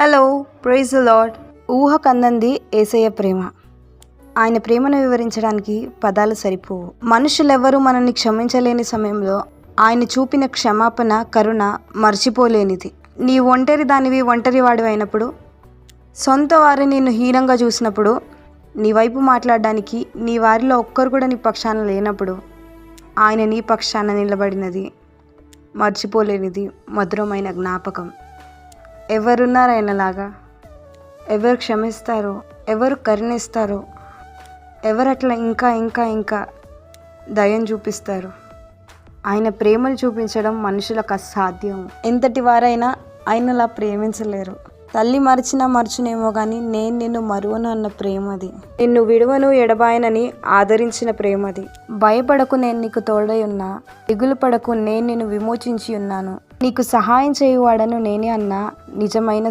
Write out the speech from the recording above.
Hello, praise the lord. ఊహకందంది యేసయ్య ప్రేమ. ఆయన ప్రేమను వివరించడానికి పదాలు సరిపోవు. మనుషులెవ్వరూ మనల్ని క్షమించలేని సమయంలో ఆయన చూపిన క్షమాపణ, కరుణ మర్చిపోలేనిది. నీ ఒంటరి దానివి, ఒంటరి వాడివి అయినప్పుడు, సొంత వారు నిన్ను హీనంగా చూసినప్పుడు, నీ వైపు మాట్లాడడానికి నీ వారిలో ఒక్కరు కూడా నీ పక్షాన లేనప్పుడు, ఆయన నీ పక్షాన నిలబడినది మర్చిపోలేనిది మధురమైన జ్ఞాపకం. ఎవరున్నారు ఆయనలాగా? ఎవరు క్షమిస్తారో, ఎవరు కరుణిస్తారో, ఎవరట్లా ఇంకా ఇంకా ఇంకా దయను చూపిస్తారు? ఆయన ప్రేమను చూపించడం మనుషులకు అసాధ్యం. ఎంతటి వారైనా ఆయనలా ప్రేమించలేరు. తల్లి మరిచినా మరచునేమో కానీ నేను నిన్ను మరువను అన్న ప్రేమది. నిన్ను విడువను ఎడబాయనని ఆదరించిన ప్రేమది. భయపడకు, నేను నీకు తోడై ఉన్నా. దిగులు పడకు, నేను నిన్ను విమోచించి ఉన్నాను. నీకు సహాయం చేయువాడను నేనే అన్న నిజమైన